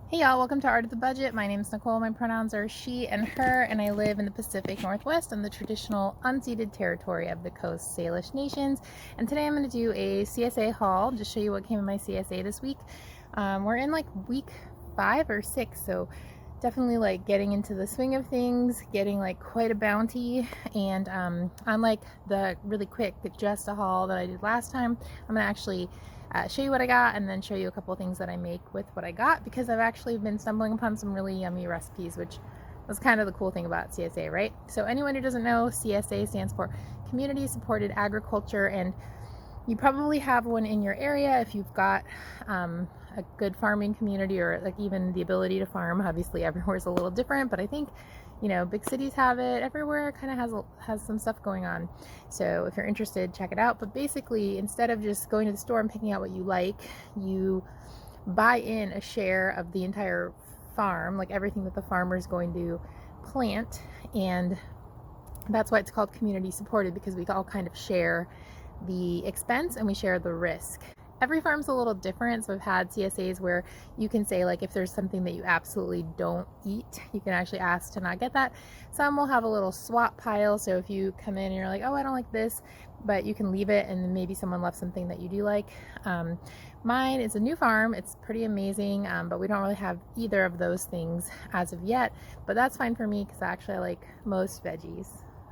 Hey y'all, welcome to Art of the Budget. My name is Nicole, my pronouns are she and her, and I live in the Pacific Northwest on the traditional unceded territory of the Coast Salish Nations. And today I'm going to do a CSA haul, just show you what came in my CSA this week. We're in like week 5 or 6, so definitely like getting into the swing of things, getting like quite a bounty. And unlike the really quick just a haul that I did last time, I'm going to actually show you what I got and then show you a couple of things that I make with what I got, because I've actually been stumbling upon some really yummy recipes, which was kind of the cool thing about CSA, right? So anyone who doesn't know, CSA stands for Community Supported Agriculture, and you probably have one in your area if you've got a good farming community, or like even the ability to farm. Obviously everywhere's a little different, but I think, you know, big cities have it, everywhere kind of has some stuff going on. So if you're interested, check it out. But basically, instead of just going to the store and picking out what you like, you buy in a share of the entire farm, like everything that the farmer is going to plant. And that's why it's called community supported, because we all kind of share the expense and we share the risk. Every farm's a little different, so I've had CSAs where you can say, like, if there's something that you absolutely don't eat, you can actually ask to not get that. Some will have a little swap pile, so if you come in and you're like, oh, I don't like this, but you can leave it, and then maybe someone left something that you do like. Mine is a new farm. It's pretty amazing, but we don't really have either of those things as of yet, but that's fine for me because actually I like most veggies,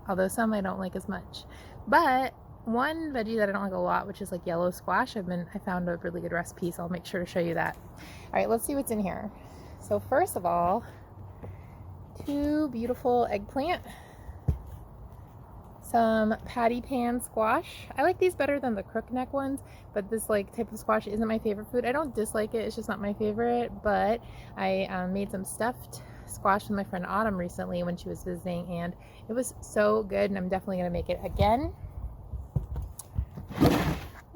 although some I don't like as much. But one veggie that I don't like a lot, which is like yellow squash, I found a really good recipe, so I'll make sure to show you that. All right, let's see what's in here. So first of all, 2 beautiful eggplant, some patty pan squash. I like these better than the crookneck ones, but this like type of squash isn't my favorite food. I don't dislike it, it's just not my favorite. But I made some stuffed squash with my friend Autumn recently when she was visiting, and it was so good, and I'm definitely gonna make it again.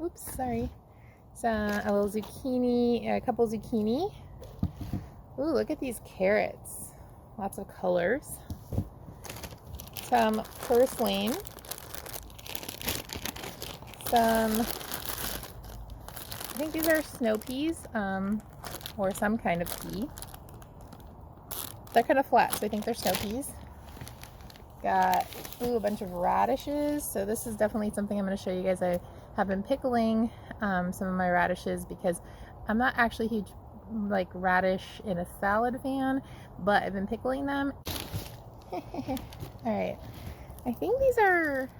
Oops, sorry. So a little zucchini, a couple zucchini. Ooh, look at these carrots. Lots of colors. Some purslane. Some, I think these are snow peas, or some kind of pea. They're kind of flat, so I think they're snow peas. Got, a bunch of radishes. So this is definitely something I'm going to show you guys. I have been pickling some of my radishes because I'm not actually a huge like radish in a salad fan, but I've been pickling them. All right, I think these are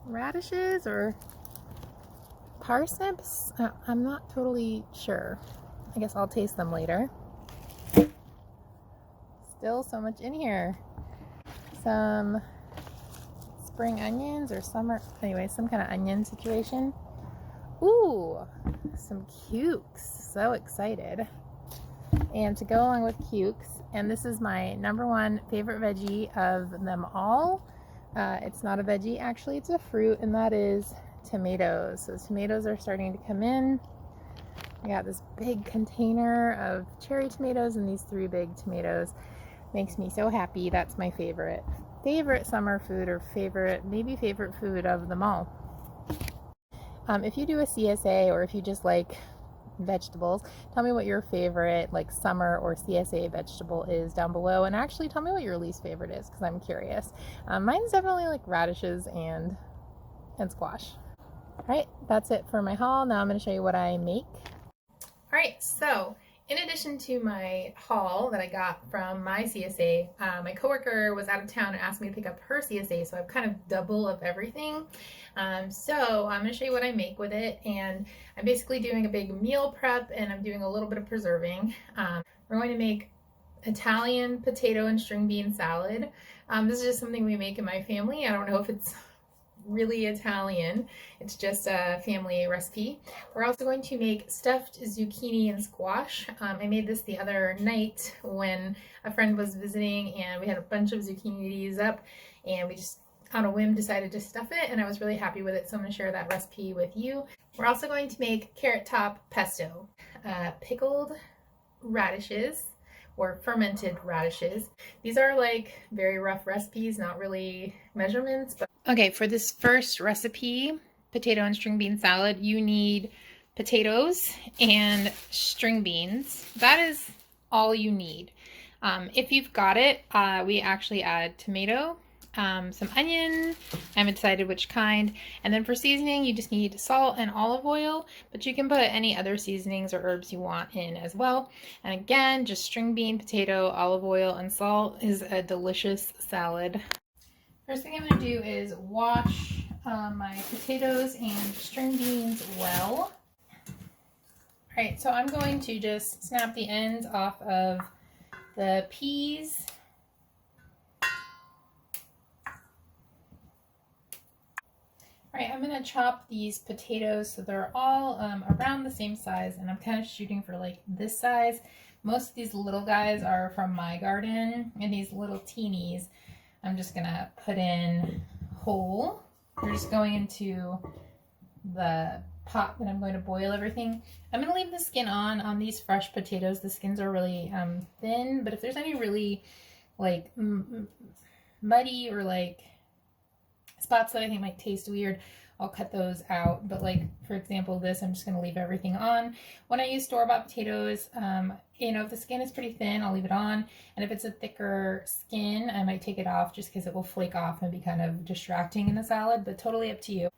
radishes or parsnips. I'm not totally sure. I guess I'll taste them later. Still so much in here. Some spring onions or summer, anyway, some kind of onion situation. Ooh, some cukes. So excited. And to go along with cukes, and this is my #1 favorite veggie of them all. It's not a veggie, actually, it's a fruit, and that is tomatoes. So tomatoes are starting to come in. I got this big container of cherry tomatoes and these 3 big tomatoes. Makes me so happy. That's my favorite summer food, or maybe favorite food of them all. If you do a CSA, or if you just like vegetables, tell me what your favorite like summer or CSA vegetable is down below, and actually tell me what your least favorite is, because I'm curious. Mine's definitely like radishes and squash. All right, that's it for my haul. Now I'm going to show you what I make. All right, so in addition to my haul that I got from my CSA, my coworker was out of town and asked me to pick up her CSA, so I've kind of double of everything. So I'm going to show you what I make with it, and I'm basically doing a big meal prep, and I'm doing a little bit of preserving. We're going to make Italian potato and string bean salad. This is just something we make in my family. I don't know if it's really Italian. It's just a family recipe. We're also going to make stuffed zucchini and squash. I made this the other night when a friend was visiting, and we had a bunch of zucchini to use up, and we just on a whim decided to stuff it, and I was really happy with it, so I'm going to share that recipe with you. We're also going to make carrot top pesto, pickled radishes, or fermented radishes. These are like very rough recipes, not really measurements. But okay, for this first recipe, potato and string bean salad, you need potatoes and string beans. That is you need. If you've got it, we actually add tomato, some onion, I haven't decided which kind, and then for seasoning you just need salt and olive oil, but you can put any other seasonings or herbs you want in as well. And again, just string bean, potato, olive oil, and salt is a delicious salad. First thing I'm going to do is wash my potatoes and string beans well. Alright, so I'm going to just snap the ends off of the peas. Alright, I'm going to chop these potatoes so they're all around the same size, and I'm kind of shooting for like this size. Most of these little guys are from my garden, and these little teenies I'm just going to put in whole. They're just going into the pot that I'm going to boil everything. I'm going to leave the skin on these fresh potatoes. The skins are really thin, but if there's any really like muddy or like spots that I think might taste weird, I'll cut those out. But like, for example, this, I'm just going to leave everything on. When I use store-bought potatoes, you know, if the skin is pretty thin, I'll leave it on. And if it's a thicker skin, I might take it off just because it will flake off and be kind of distracting in the salad, but totally up to you.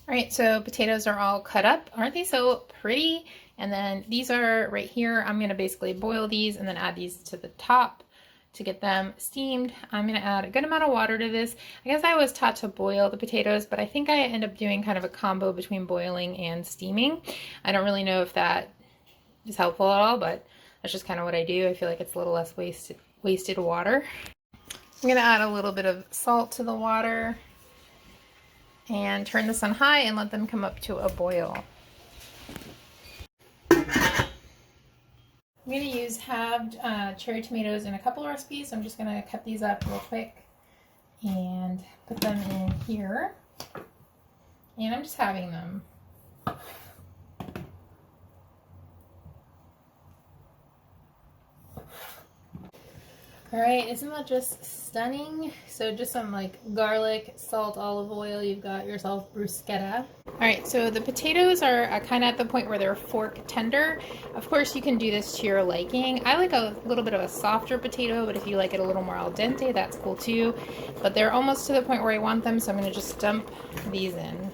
All right, so potatoes are all cut up. Aren't they so pretty? And then these are right here. I'm gonna basically boil these and then add these to the top to get them steamed. I'm gonna add a good amount of water to this. I guess I was taught to boil the potatoes, but I think I end up doing kind of a combo between boiling and steaming. I don't really know if that is helpful at all, but that's just kind of what I do. I feel like it's a little less wasted water. I'm gonna add a little bit of salt to the water and turn this on high and let them come up to a boil. I'm going to use halved cherry tomatoes in a couple recipes, so I'm just going to cut these up real quick and put them in here. And I'm just having them. Alright, isn't that just stunning? So just some like garlic, salt, olive oil, you've got yourself bruschetta. Alright, so the potatoes are kind of at the point where they're fork tender. Of course you can do this to your liking. I like a little bit of a softer potato, but if you like it a little more al dente, that's cool too. But they're almost to the point where I want them, so I'm going to just dump these in.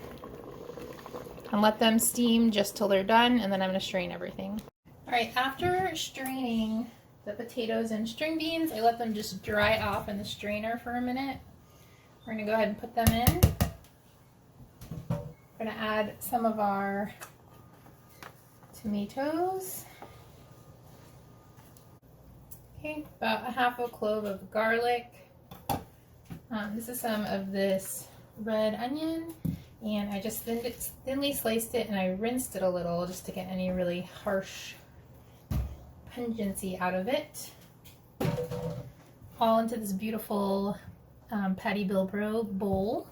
And let them steam just till they're done, and then I'm going to strain everything. Alright, after straining the potatoes and string beans, I let them just dry off in the strainer for a minute. We're going to go ahead and put them in. We're going to add some of our tomatoes. Okay, about a half a clove of garlic. This is some of this red onion, and I just thinly sliced it and I rinsed it a little just to get any really harsh pungency out of it. All into this beautiful Patty Bilbro bowl.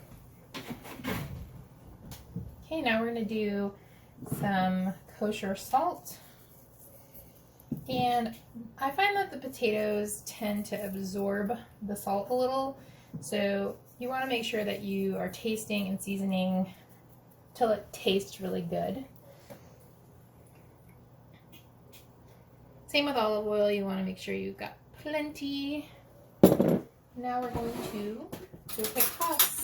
Okay, now we're going to do some kosher salt. And I find that the potatoes tend to absorb the salt a little, so you want to make sure that you are tasting and seasoning till it tastes really good. Same with olive oil, you want to make sure you've got plenty. Now we're going to do a quick toss.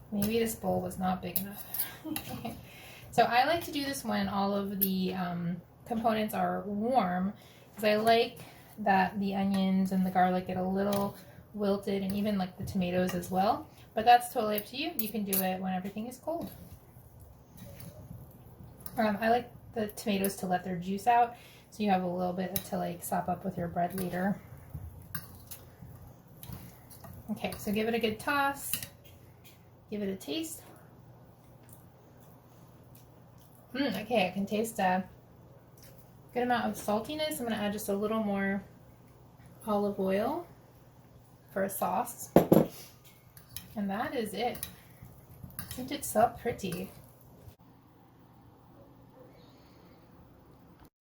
Maybe this bowl was not big enough. So I like to do this when all of the components are warm, because I like that the onions and the garlic get a little wilted, and even like the tomatoes as well. But that's totally up to you. You can do it when everything is cold. I like the tomatoes to let their juice out, so you have a little bit to like sop up with your bread later. Okay, so give it a good toss. Give it a taste. Okay, I can taste a good amount of saltiness. I'm going to add just a little more olive oil for a sauce. And that is it. Isn't it so pretty?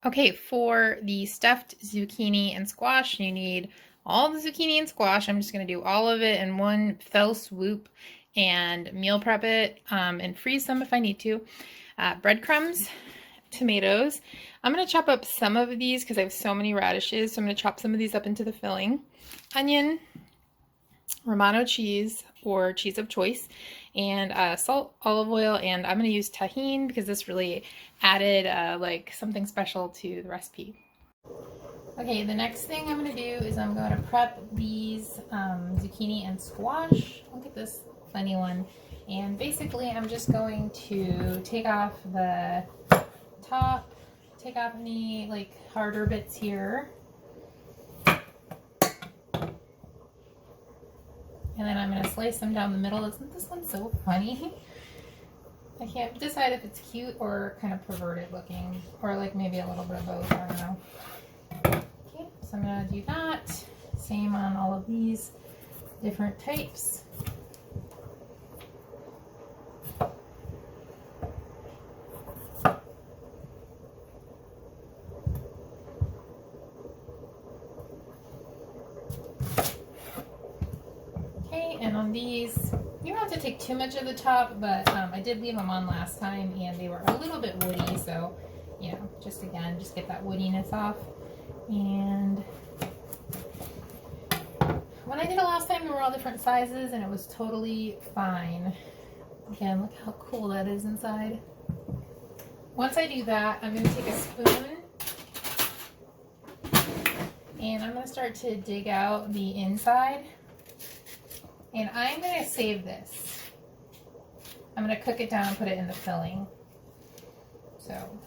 Okay, for the stuffed zucchini and squash, you need all the zucchini and squash. I'm just going to do all of it in one fell swoop and meal prep it and freeze them if I need to. Breadcrumbs, tomatoes. I'm going to chop up some of these because I have so many radishes, so I'm going to chop some of these up into the filling. Onion, Romano cheese or cheese of choice, and salt, olive oil, and I'm going to use tahini because this really added like something special to the recipe. Okay, the next thing I'm going to do is I'm going to prep these zucchini and squash. Look at this funny one. And basically I'm just going to take off the top, take off any like harder bits here. And then I'm going to slice them down the middle. Isn't this one so funny? I can't decide if it's cute or kind of perverted looking. Or like maybe a little bit of both. I don't know. Okay, so I'm going to do that. Same on all of these different types. And on these, you don't have to take too much of the top, but I did leave them on last time and they were a little bit woody, so you know, just again, just get that woodiness off. And when I did it last time, they were all different sizes and it was totally fine. Again, look how cool that is inside. Once I do that, I'm going to take a spoon and I'm going to start to dig out the inside. And I'm going to save this. I'm going to cook it down and put it in the filling. So.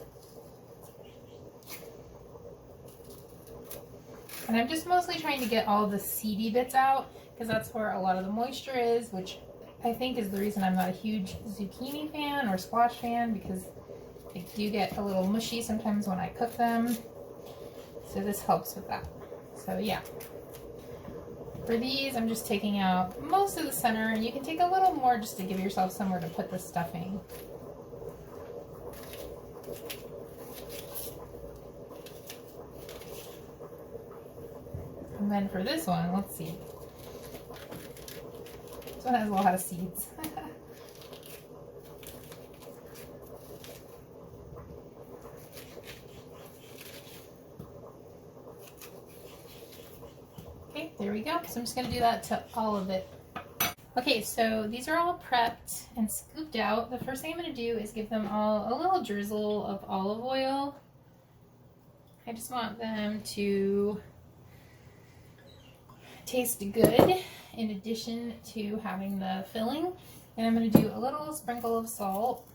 And I'm just mostly trying to get all the seedy bits out because that's where a lot of the moisture is, which I think is the reason I'm not a huge zucchini fan or squash fan, because they do get a little mushy sometimes when I cook them. So this helps with that. So yeah. For these, I'm just taking out most of the center, and you can take a little more just to give yourself somewhere to put the stuffing. And then for this one, let's see. This one has a lot of seeds. Okay, there we go. So I'm just going to do that to all of it. Okay, so these are all prepped and scooped out. The first thing I'm going to do is give them all a little drizzle of olive oil. I just want them to taste good in addition to having the filling. And I'm going to do a little sprinkle of salt.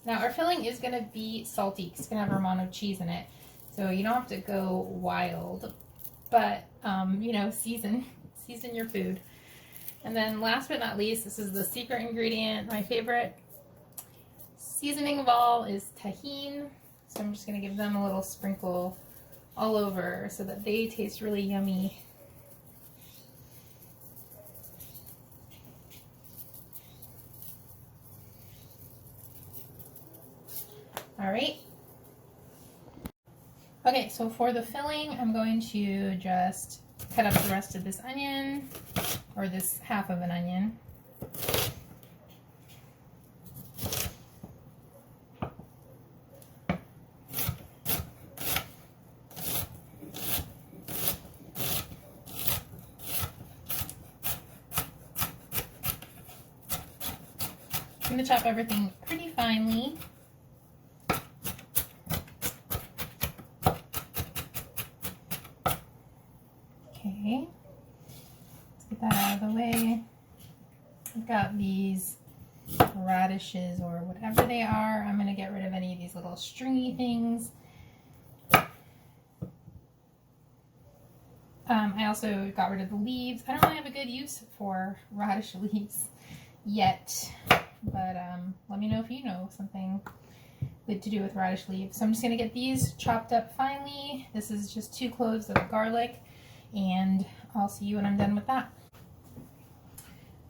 Now our filling is going to be salty because it's going to have Romano cheese in it. So you don't have to go wild, but you know, season your food. And then last but not least, this is the secret ingredient. My favorite seasoning of all is tahini. So I'm just going to give them a little sprinkle all over so that they taste really yummy. All right. Okay, so for the filling, I'm going to just cut up the rest of this onion, or this half of an onion. I'm going to chop everything pretty finely. Okay, let's get that out of the way. I've got these radishes or whatever they are. I'm going to get rid of any of these little stringy things. I also got rid of the leaves. I don't really have a good use for radish leaves yet, but let me know if you know something good to do with radish leaves. So I'm just going to get these chopped up finely. This is just 2 cloves of garlic, and I'll see you when I'm done with that.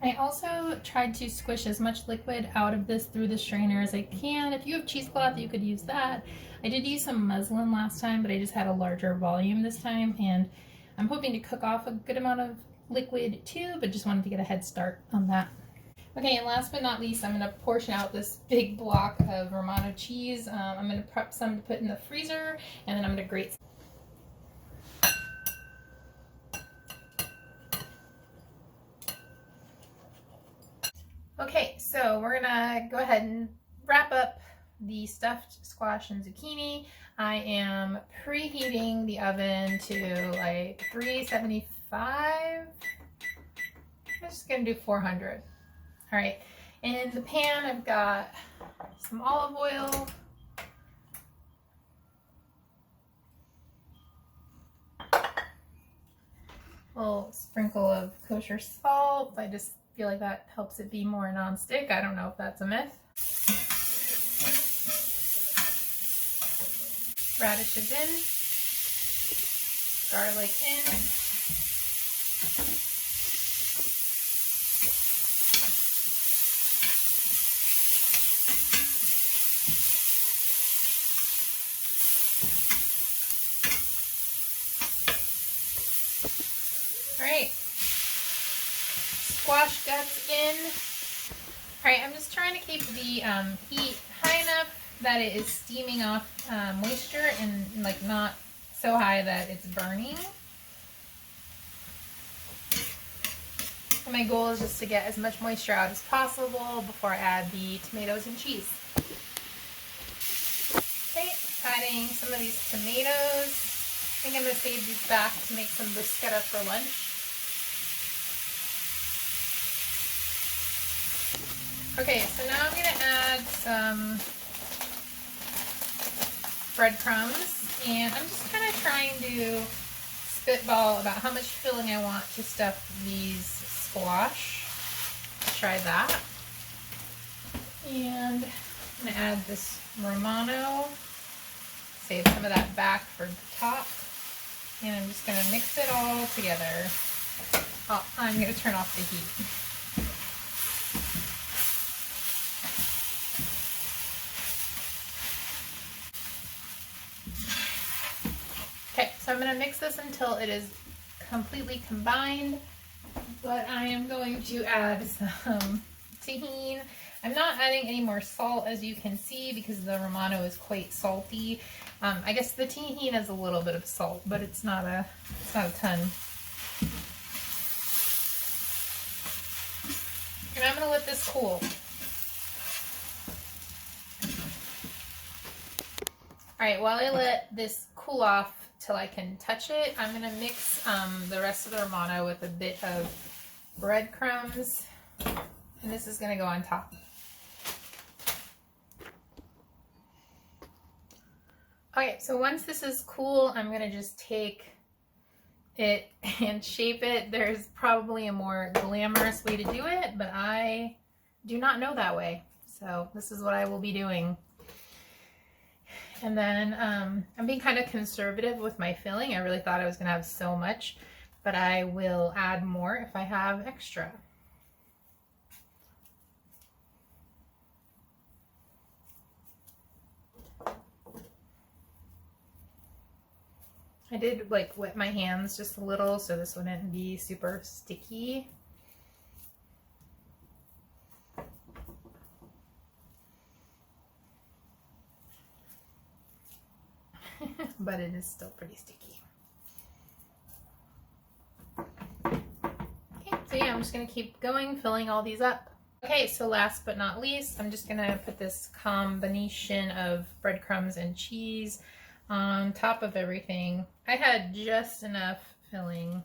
I also tried to squish as much liquid out of this through the strainer as I can. If you have cheesecloth, you could use that. I did use some muslin last time, but I just had a larger volume this time, and I'm hoping to cook off a good amount of liquid too, but just wanted to get a head start on that. Okay, and last but not least, I'm going to portion out this big block of Romano cheese. I'm going to prep some to put in the freezer, and then I'm going to grate. Okay, so we're going to go ahead and wrap up the stuffed squash and zucchini. I am preheating the oven to like 375. I'm just going to do 400. All right, in the pan I've got some olive oil, a little sprinkle of kosher salt. I just feel like that helps it be more non-stick. I don't know if that's a myth. Radishes in, garlic in, all right, squash guts in. All right, I'm just trying to keep the heat high enough that it is steaming off moisture and like not so high that it's burning. And my goal is just to get as much moisture out as possible before I add the tomatoes and cheese. Okay, adding some of these tomatoes. I think I'm going to save these back to make some bruschetta for lunch. Okay, so now I'm going to add some breadcrumbs, and I'm just kind of trying to spitball about how much filling I want to stuff these squash. Try that. And I'm going to add this Romano. Save some of that back for the top. And I'm just going to mix it all together. Oh, I'm going to turn off the heat. Okay, so I'm going to mix this until it is completely combined, but I am going to add some tahini. I'm not adding any more salt, as you can see, because the Romano is quite salty. I guess the tahini has a little bit of salt, but it's not a ton. And I'm going to let this cool. All right, while I let this cool off till I can touch it, I'm going to mix the rest of the Romano with a bit of breadcrumbs, and this is going to go on top. Okay, so once this is cool, I'm going to just take it and shape it. There's probably a more glamorous way to do it, but I do not know that way. So this is what I will be doing. And then I'm being kind of conservative with my filling. I really thought I was going to have so much, but I will add more if I have extra. I did like wet my hands just a little so this wouldn't be super sticky. But it is still pretty sticky. Okay, so yeah, I'm just gonna keep going, filling all these up. Okay, so last but not least, I'm just gonna put this combination of breadcrumbs and cheese on top of everything. I had just enough filling.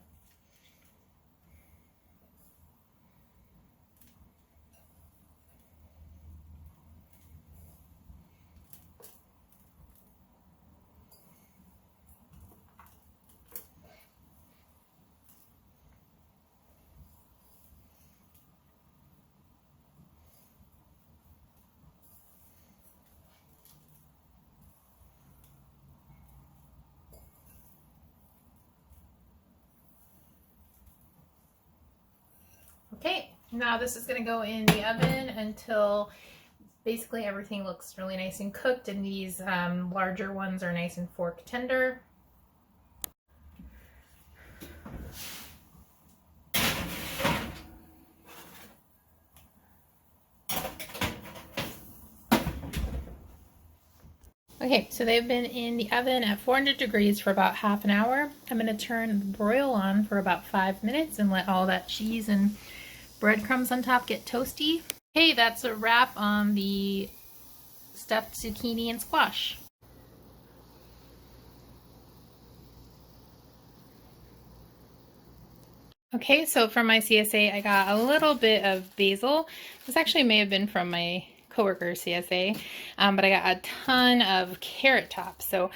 Okay, now this is going to go in the oven until basically everything looks really nice and cooked, and these larger ones are nice and fork tender. Okay, so they've been in the oven at 400 degrees for about half an hour. I'm going to turn the broil on for about 5 minutes and let all that cheese and breadcrumbs on top get toasty. Okay, that's a wrap on the stuffed zucchini and squash. Okay, so from my CSA, I got a little bit of basil. This actually may have been from my coworker's CSA, but I got a ton of carrot tops. So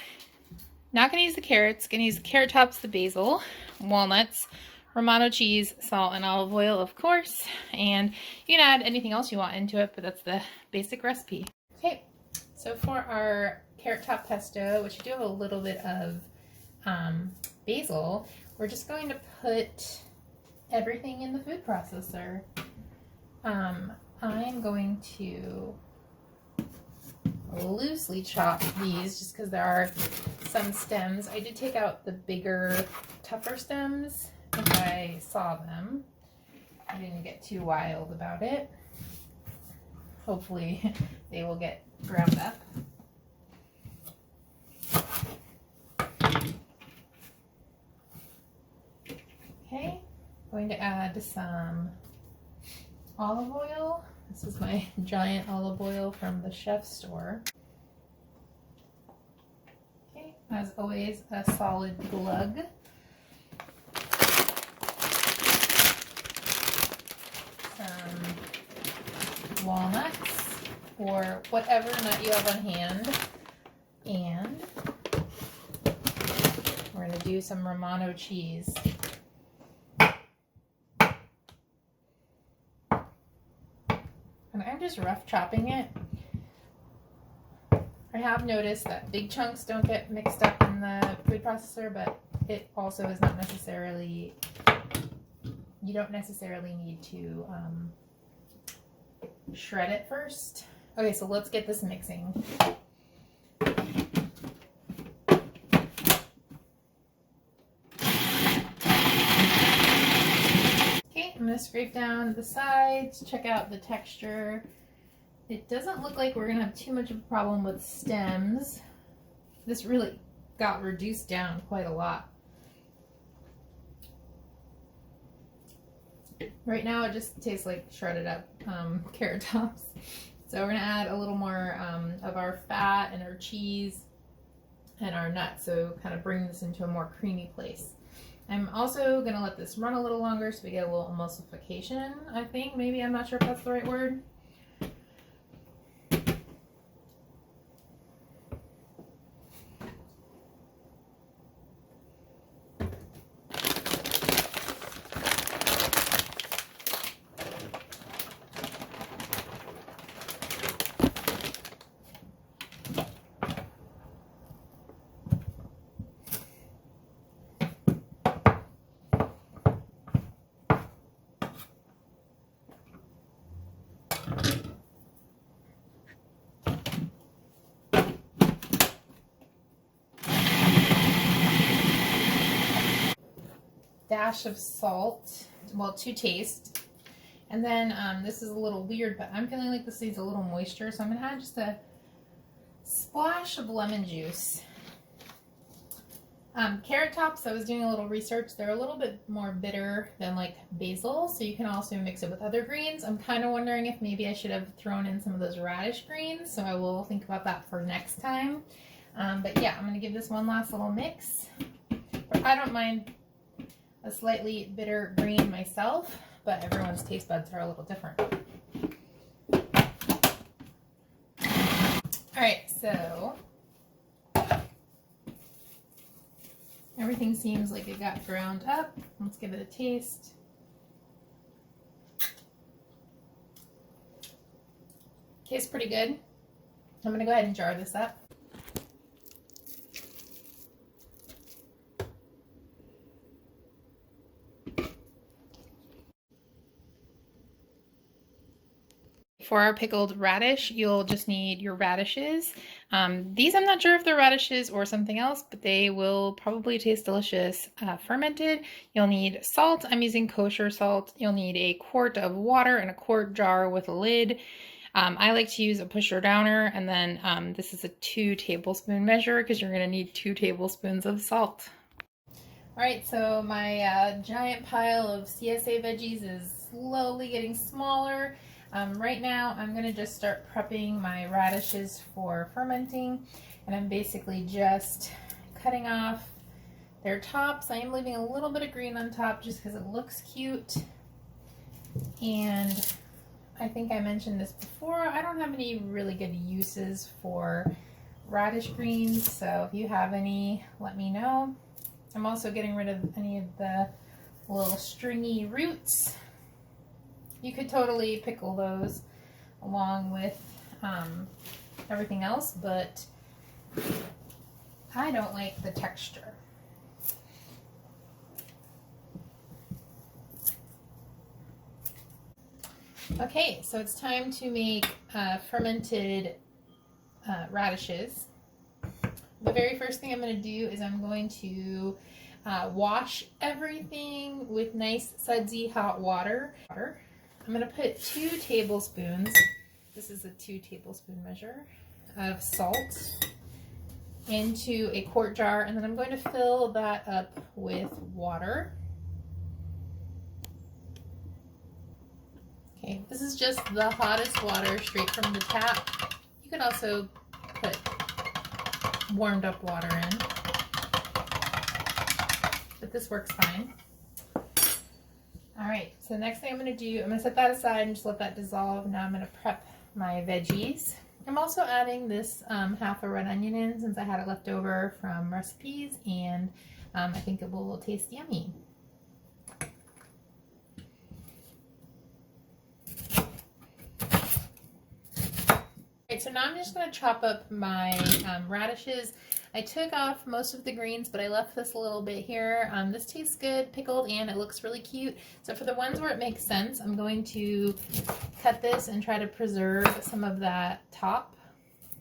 not gonna use the carrots, gonna use the carrot tops, the basil, walnuts, Romano cheese, salt, and olive oil, of course. And you can add anything else you want into it, but that's the basic recipe. Okay, so for our carrot top pesto, which you do have a little bit of basil, we're just going to put everything in the food processor. I'm going to loosely chop these just because there are some stems. I did take out the bigger, tougher stems if I saw them. I didn't get too wild about it. Hopefully they will get ground up. Okay, going to add some olive oil. This is my giant olive oil from the chef's store. Okay, as always, a solid glug. Some walnuts, or whatever nut you have on hand. And we're going to do some Romano cheese. And I'm just rough chopping it. I have noticed that big chunks don't get mixed up in the food processor, but it also is not necessarily, you don't necessarily need to shred it first. Okay, so let's get this mixing. I'm going to scrape down the sides, check out the texture. It doesn't look like we're going to have too much of a problem with stems. This really got reduced down quite a lot. Right now it just tastes like shredded up carrot tops. So we're going to add a little more of our fat and our cheese and our nuts, so kind of bring this into a more creamy place. I'm also going to let this run a little longer so we get a little emulsification, I think. Maybe, I'm not sure if that's the right word. Dash of salt, well, to taste. And then this is a little weird, but I'm feeling like this needs a little moisture, so I'm going to add just a splash of lemon juice. Carrot tops, I was doing a little research, they're a little bit more bitter than like basil, so you can also mix it with other greens. I'm kind of wondering if maybe I should have thrown in some of those radish greens, so I will think about that for next time. But yeah, I'm going to give this one last little mix. But I don't mind a slightly bitter green myself, but everyone's taste buds are a little different. Alright, so everything seems like it got ground up. Let's give it a taste. Tastes pretty good. I'm going to go ahead and jar this up. For our pickled radish, you'll just need your radishes. These I'm not sure if they're radishes or something else, but they will probably taste delicious fermented. You'll need salt. I'm using kosher salt. You'll need a quart of water in a quart jar with a lid. I like to use a pusher downer, and then this is a 2 tablespoon measure because you're going to need 2 tablespoons of salt. Alright, so my giant pile of CSA veggies is slowly getting smaller. Right now I'm going to just start prepping my radishes for fermenting, and I'm basically just cutting off their tops. I am leaving a little bit of green on top just because it looks cute, and I think I mentioned this before, I don't have any really good uses for radish greens, so if you have any, let me know. I'm also getting rid of any of the little stringy roots. You could totally pickle those along with everything else, but I don't like the texture. Okay, so it's time to make fermented radishes. The very first thing I'm going to do is I'm going to wash everything with nice sudsy hot water. I'm going to put 2 tablespoons, this is a 2 tablespoon measure, of salt into a quart jar, and then I'm going to fill that up with water. Okay, this is just the hottest water straight from the tap. You could also put warmed up water in, but this works fine. All right, so the next thing I'm going to do, I'm going to set that aside and just let that dissolve. Now I'm going to prep my veggies. I'm also adding this half a red onion in since I had it left over from recipes, and I think it will taste yummy. Alright, so now I'm just going to chop up my radishes. I took off most of the greens, but I left this a little bit here. This tastes good pickled, and it looks really cute. So for the ones where it makes sense, I'm going to cut this and try to preserve some of that top.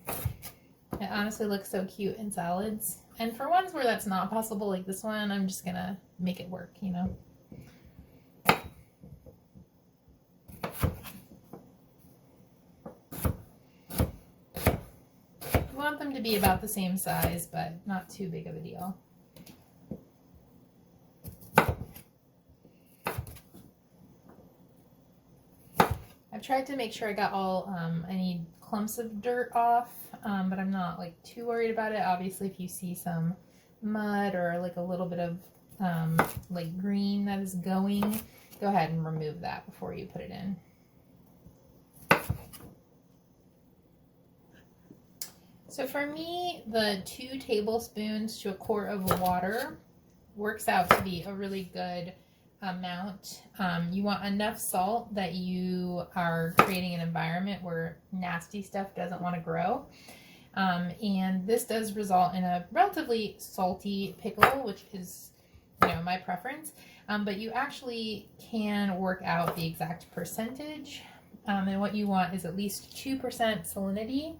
It honestly looks so cute in salads. And for ones where that's not possible, like this one, I'm just going to make it work, you know. I want them to be about the same size, but not too big of a deal. I've tried to make sure I got all any clumps of dirt off, but I'm not like too worried about it. Obviously, if you see some mud or like a little bit of like green that is going, go ahead and remove that before you put it in. So for me, the 2 tablespoons to a quart of water works out to be a really good amount. You want enough salt that you are creating an environment where nasty stuff doesn't want to grow. And this does result in a relatively salty pickle, which is, you know, my preference. But you actually can work out the exact percentage. And what you want is at least 2% salinity.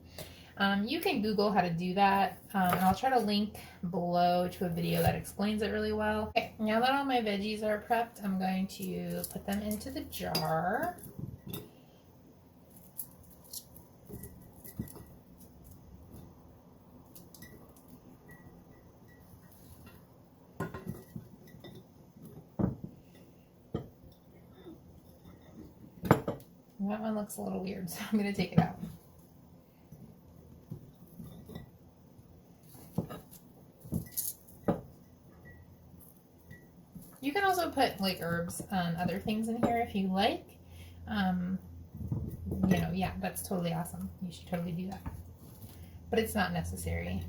You can Google how to do that, and I'll try to link below to a video that explains it really well. Okay, now that all my veggies are prepped, I'm going to put them into the jar. And that one looks a little weird, so I'm going to take it out. You can also put like herbs and other things in here if you like. You know, yeah, that's totally awesome. You should totally do that. But it's not necessary.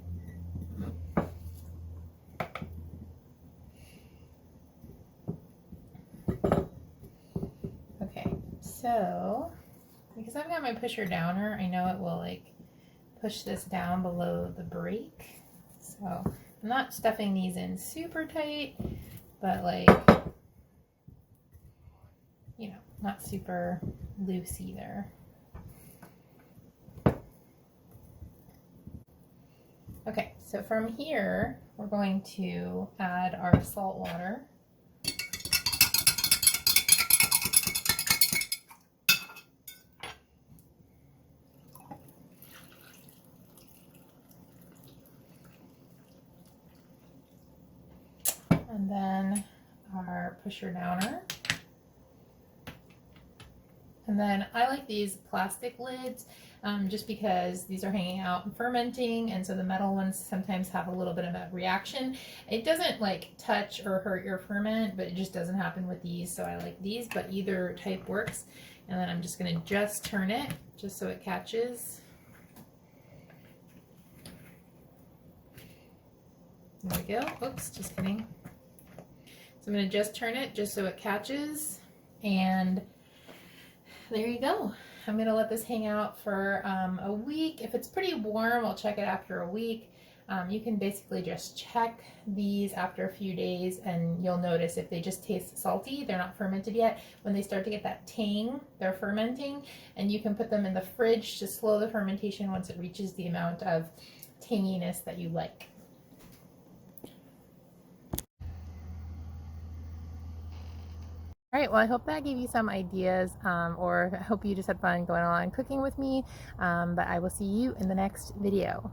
Okay, so because I've got my pusher downer, I know it will like push this down below the break. So I'm not stuffing these in super tight, but like, you know, not super loose either. So from here, we're going to add our salt water. And then our pusher downer. And then I like these plastic lids just because these are hanging out and fermenting, and so the metal ones sometimes have a little bit of a reaction. It doesn't like touch or hurt your ferment, but it just doesn't happen with these, so I like these, but either type works. And then I'm just going to just turn it just so it catches. There we go. Oops, just kidding. So I'm going to just turn it just so it catches, and there you go. I'm going to let this hang out for a week. If it's pretty warm, I'll check it after a week. You can basically just check these after a few days, and you'll notice if they just taste salty, they're not fermented yet. When they start to get that tang, they're fermenting, and you can put them in the fridge to slow the fermentation once it reaches the amount of tanginess that you like. All right, well, I hope that gave you some ideas, or I hope you just had fun going along cooking with me, but I will see you in the next video.